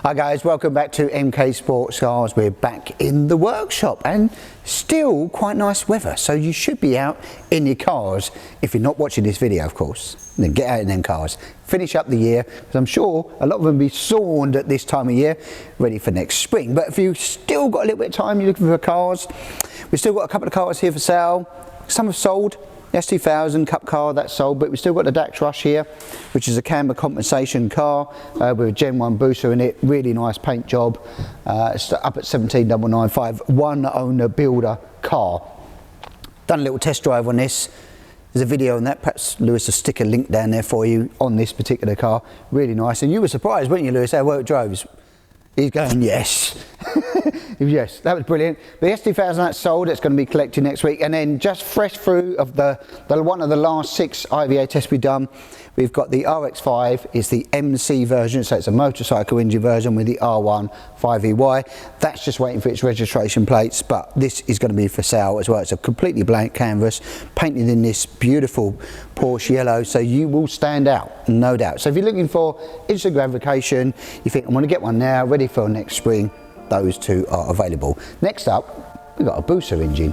Hi guys, welcome back to MK Sportscars. We're back in the workshop and still quite nice weather, so you should be out in your cars. If you're not watching this video, of course, then get out in them cars. Finish up the year, because I'm sure a lot of them will be sawned at this time of year, ready for next spring. But if you've still got a little bit of time, you're looking for cars, we've still got a couple of cars here for sale. Some have sold. The S2000 Cup car, that's sold, but we've still got the Dax Rush here, which is a camber compensation car with a Gen 1 booster in it. Really nice paint job. It's up at 17,995, one owner builder car. Done a little test drive on this. There's a video on that. Perhaps Lewis will stick a link down there for you on this particular car. Really nice. And you were surprised, weren't you, Lewis, how well it drove? He's going, yes. Yes, that was brilliant. The S2000 that's sold, it's going to be collected next week. And then just fresh through of the one of the last 6 IVA tests we've done, we've got the RX5, it's the MC version, so it's a motorcycle engine version with the R1 5EY. That's just waiting for its registration plates, but this is going to be for sale as well. It's a completely blank canvas, painted in this beautiful Porsche yellow, so you will stand out, no doubt. So if you're looking for instant gratification, you think, I'm going to get one now, ready for next spring, those two are available. Next up, we've got a booster engine.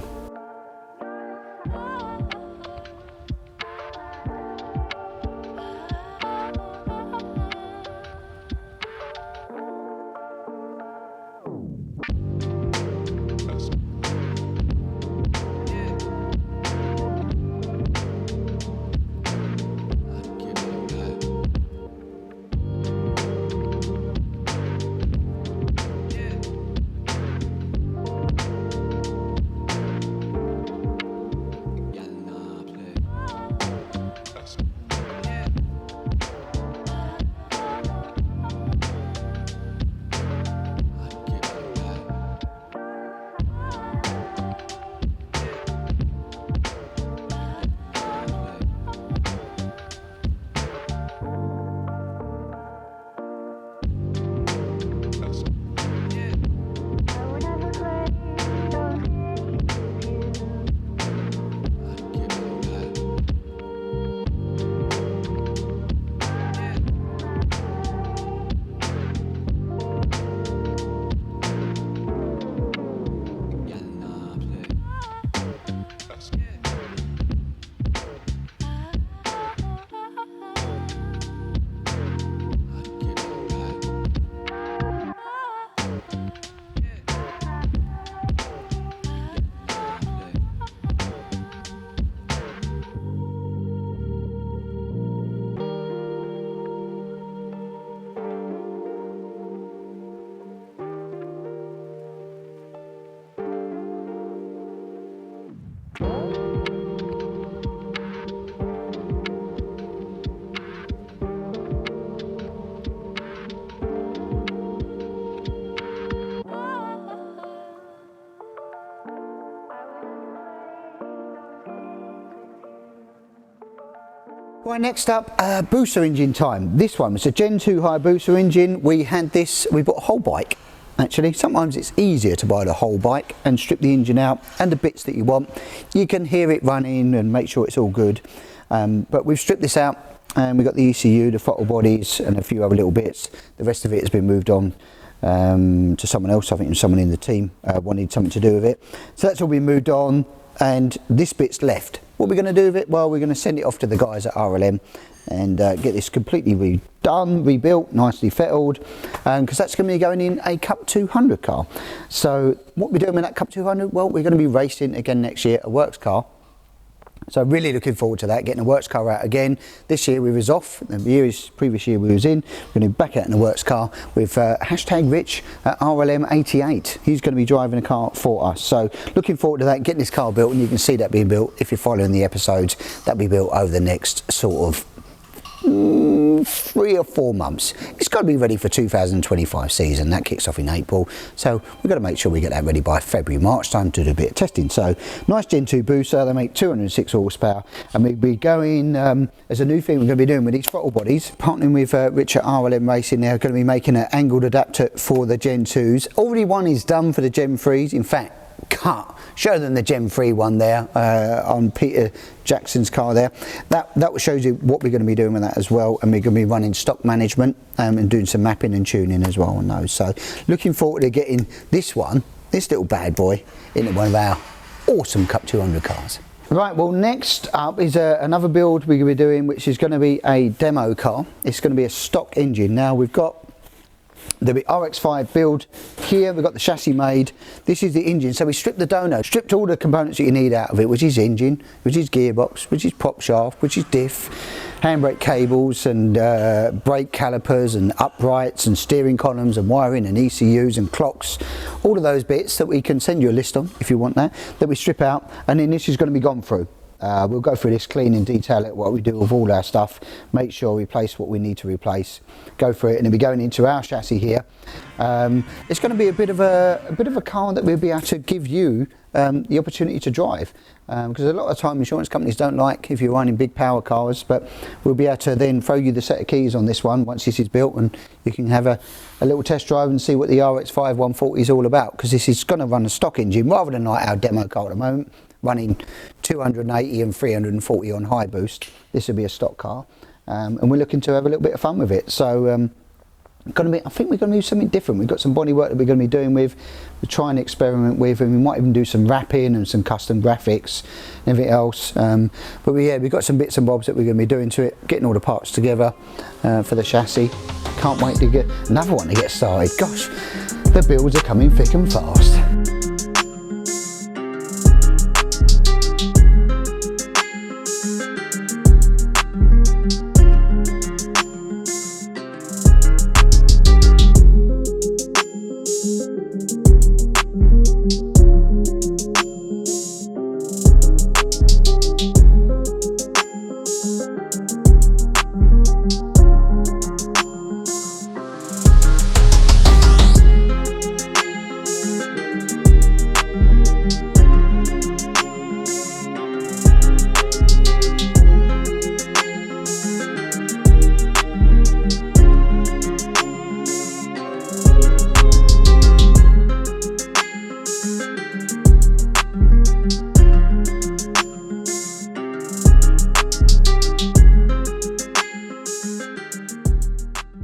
Right, next up, booster engine time. This one was a Gen 2 Hayabusa engine. We had this, we bought a whole bike. Actually, sometimes it's easier to buy the whole bike and strip the engine out and the bits that you want. You can hear it running and make sure it's all good. But we've stripped this out and we've got the ECU, the throttle bodies and a few other little bits. The rest of it has been moved on to someone else. I think someone in the team wanted something to do with it. So that's all been moved on and this bit's left. What we're going to do with it? Well, we're going to send it off to the guys at RLM and get this completely redone, rebuilt, nicely fettled, because that's going to be going in a Cup 200 car. So what we're doing with that Cup 200? Well, we're going to be racing again next year, a works car. So really looking forward to that, getting a works car out again. This year we was off, the previous year we was in. We're going to be back out in the works car with hashtag Rich at RLM88. He's going to be driving a car for us. So looking forward to that, getting this car built, and you can see that being built if you're following the episodes. That'll be built over the next sort of 3 or 4 months. It's got to be ready for 2025 season. That kicks off in April, so we've got to make sure we get that ready by February, March time to do a bit of testing. So nice Gen 2 booster. They make 206 horsepower, and we'll be going as a new thing we're going to be doing with these throttle bodies, partnering with Rich at RLM Racing. They're going to be making an angled adapter for the Gen 2s. Already one is done for the Gen 3s. In fact, cut, show them the Gen 3 one there on Peter Jackson's car there. That shows you what we're going to be doing with that as well, and we're going to be running stock management and doing some mapping and tuning as well on those. So looking forward to getting this little bad boy into one of our awesome Cup 200 cars. Right, well, next up is another build we're going to be doing, which is going to be a demo car. It's going to be a stock engine. Now we've got the RX-5 build here, we've got the chassis made. This is the engine, so we stripped the dono, stripped all the components that you need out of it, which is engine, which is gearbox, which is prop shaft, which is diff, handbrake cables and brake calipers and uprights and steering columns and wiring and ECUs and clocks, all of those bits that we can send you a list on if you want that we strip out, and then this is going to be gone through. We'll go through this clean and detail it, what we do with all our stuff, make sure we replace what we need to replace, go through it, and then we're going into our chassis here. It's going to be a bit of a car that we'll be able to give you the opportunity to drive, because a lot of time insurance companies don't like if you're running big power cars, but we'll be able to then throw you the set of keys on this one once this is built, and you can have a little test drive and see what the RX-5 140 is all about, because this is going to run a stock engine rather than like our demo car at the moment, running 280 and 340 on high boost. This will be a stock car, and we're looking to have a little bit of fun with it. So I think we're going to do something different. We've got some body work that we're going to be doing with, we're trying to experiment with, and we might even do some wrapping and some custom graphics and everything else. But we've got some bits and bobs that we're going to be doing to it, getting all the parts together for the chassis. Can't wait to get another one to get started. Gosh, the builds are coming thick and fast.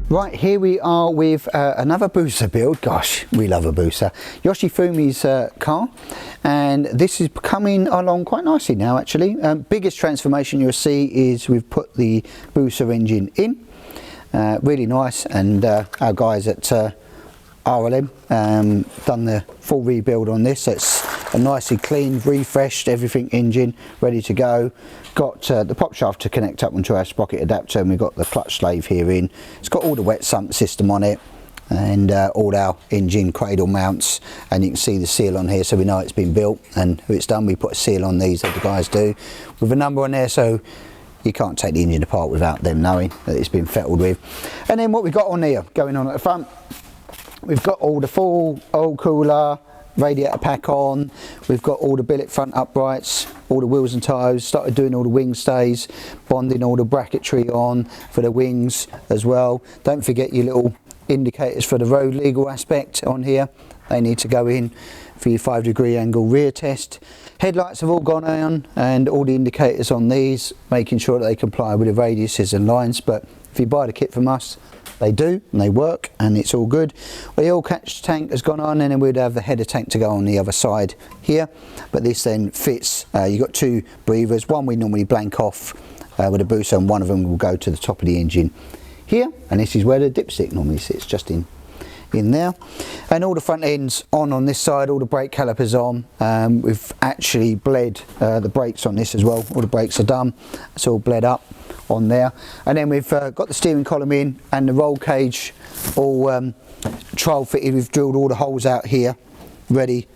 Right, here we are with another Busa build. Gosh, we love a Busa. Yoshifumi's car, and this is coming along quite nicely now actually. Biggest transformation you'll see is we've put the Busa engine in. Really nice, and our guys at RLM done the full rebuild on this, so it's a nicely clean, refreshed, everything engine ready to go. Got the prop shaft to connect up onto our sprocket adapter, and we've got the clutch slave here in. It's got all the wet sump system on it, and all our engine cradle mounts, and you can see the seal on here, so we know it's been built and who it's done. We put a seal on these that the guys do with a number on there, so you can't take the engine apart without them knowing that it's been fettled with. And then what we've got on here going on at the front, we've got all the full oil cooler, radiator pack on, we've got all the billet front uprights, all the wheels and tyres, started doing all the wing stays, bonding all the bracketry on for the wings as well. Don't forget your little indicators for the road legal aspect on here, they need to go in for your 5-degree angle rear test. Headlights have all gone on, and all the indicators on these, making sure that they comply with the radiuses and lines, but if you buy the kit from us, they do, and they work, and it's all good. Well, the oil catch tank has gone on, and then we'd have the header tank to go on the other side here, but this then fits. You've got two breathers, one we normally blank off with a booster, and one of them will go to the top of the engine here, and this is where the dipstick normally sits, just in there. And all the front ends on this side, all the brake calipers on. We've actually bled the brakes on this as well, all the brakes are done, it's all bled up on there. And then we've got the steering column in, and the roll cage all trial fitted. We've drilled all the holes out here ready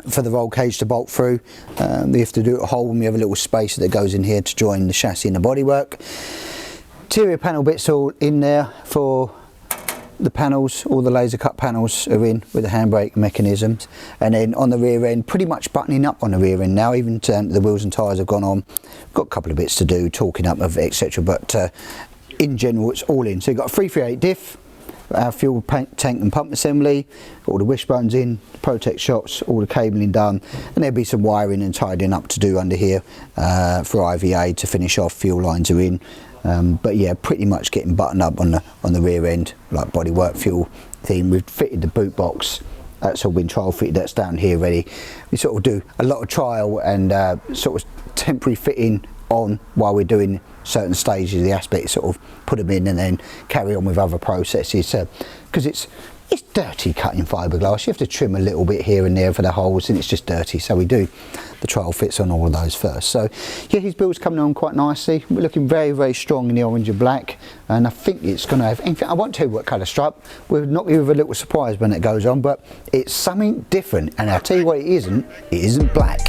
for the roll cage to bolt through. We have to do a hole, and we have a little space that goes in here to join the chassis and the bodywork. Interior panel bits all in there for the panels, all the laser cut panels are in with the handbrake mechanisms, and then on the rear end, pretty much buttoning up on the rear end now, even the wheels and tyres have gone on. Got a couple of bits to do, talking up of etc, but in general it's all in. So you've got a 338 diff, our fuel tank and pump assembly, all the wishbones in, protect shots, all the cabling done, and there'll be some wiring and tidying up to do under here for IVA to finish off. Fuel lines are in, but yeah, pretty much getting buttoned up on the rear end, like bodywork, fuel theme. We've fitted the boot box. That's all been trial fitted, that's down here ready. We sort of do a lot of trial and sort of temporary fitting on while we're doing certain stages of the aspect, sort of put them in and then carry on with other processes, because it's dirty cutting fiberglass. You have to trim a little bit here and there for the holes, and it's just dirty, so we do the trial fits on all of those first. So yeah, his build's coming on quite nicely. We're looking very, very strong in the orange and black, and I think it's going to have, in fact, I won't tell you what colour stripe. We'll knock you with a little surprise when it goes on, but it's something different, and I'll tell you what it isn't black.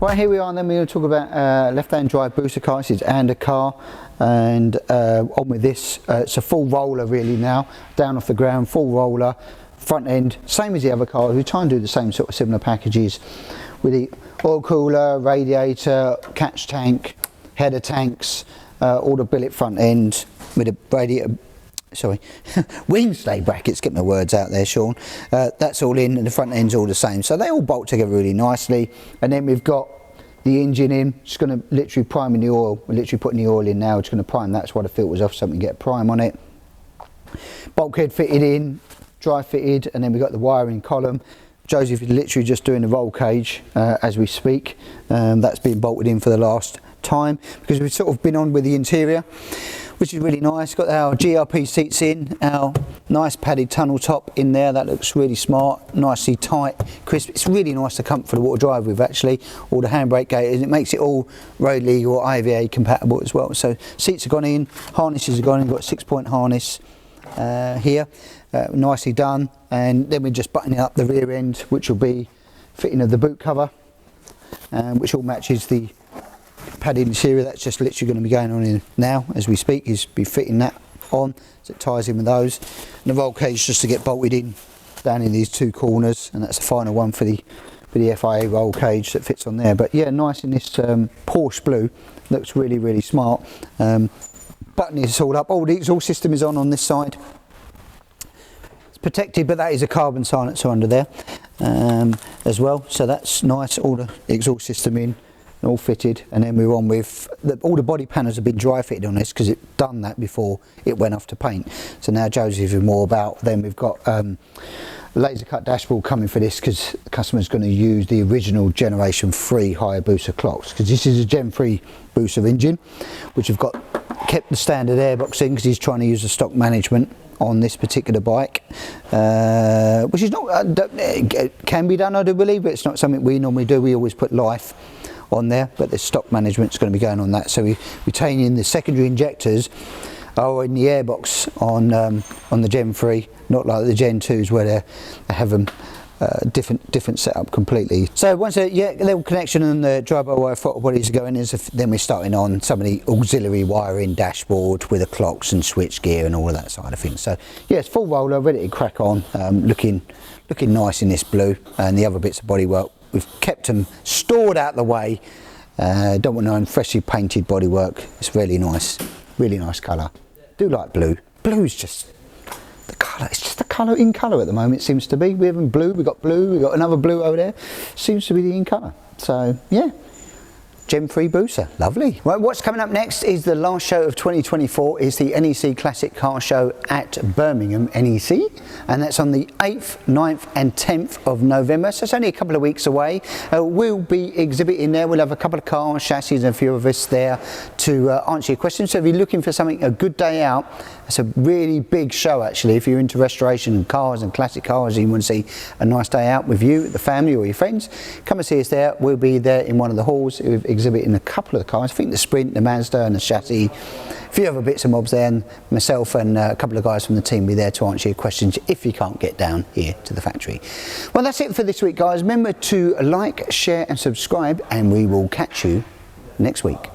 Right, here we are, and then we're going to talk about left-hand drive booster car. This is and a car, and on with this, it's a full roller really now, down off the ground, full roller, front end, same as the other cars. We try and do the same sort of similar packages with the oil cooler, radiator, catch tank, header tanks, all the billet front end with a radiator. Sorry, wing stay brackets, get my words out there, Sean. That's all in, and the front end's all the same, so they all bolt together really nicely. And then we've got the engine in, just going to literally prime in the oil. We're literally putting the oil in now, just going to prime. That's why the filter's off, so we can get a prime on it. Bulkhead fitted in, dry fitted, and then we've got the wiring column. Joseph is literally just doing the roll cage as we speak. That's been bolted in for the last time, because we've sort of been on with the interior, which is really nice. Got our GRP seats in, our nice padded tunnel top in there. That looks really smart, nicely tight, crisp. It's really nice to come for the water drive with, actually. All the handbrake gaiters, it makes it all road legal or IVA compatible as well. So seats have gone in, harnesses have gone in, got a 6-point harness here, nicely done. And then we're just buttoning up the rear end, which will be fitting of the boot cover, which all matches the padded interior. That's just literally going to be going on in now as we speak. He's be fitting that on, so it ties in with those. And the roll cage just to get bolted in down in these two corners, and that's the final one for the FIA roll cage that fits on there. But yeah, nice in this Porsche blue, looks really, really smart. Buttoning this all up. Oh, the exhaust system is on this side. It's protected, but that is a carbon silencer under there as well, so that's nice. All the exhaust system in, all fitted, and then we're on with all the body panels have been dry fitted on this, because it done that before it went off to paint. So now Joseph is more about, then we've got laser cut dashboard coming for this, because the customer's going to use the original generation 3 Hayabusa clocks, because this is a gen 3 booster engine, which have kept the standard airbox in, because he's trying to use the stock management on this particular bike, which is not can be done, I do believe, but it's not something we normally do. We always put life on there, but the stock management's going to be going on that. So we retain in the secondary injectors are in the airbox on the Gen 3, not like the Gen 2s where they have them different setup completely. So once a little connection and the drive-by-wire throttle bodies are going in, then we're starting on some of the auxiliary wiring dashboard with the clocks and switch gear and all of that side of things. So yeah, it's full roller, ready to crack on, looking nice in this blue, and the other bits of bodywork we've kept them stored out the way. Don't want no freshly painted bodywork. It's really nice colour. Do like blue. Blue's just the colour. It's just the colour in colour at the moment. It seems to be. We've got blue. We've got another blue over there. Seems to be the in colour. So yeah, Gen 3 Busa, lovely. Right, what's coming up next is the last show of 2024, is the NEC Classic Car Show at Birmingham NEC, and that's on the 8th, 9th and 10th of November, so it's only a couple of weeks away. We'll be exhibiting there. We'll have a couple of cars, chassis and a few of us there to answer your questions. So if you're looking for something, a good day out, it's a really big show actually. If you're into restoration and cars and classic cars and you want to see a nice day out with you, the family or your friends, come and see us there. We'll be there in one of the halls exhibiting a couple of the cars. I think the Sprint, the Mazda and the chassis, a few other bits and bobs there, and myself and a couple of guys from the team will be there to answer your questions if you can't get down here to the factory. Well, that's it for this week, guys. Remember to like, share and subscribe, and we will catch you next week.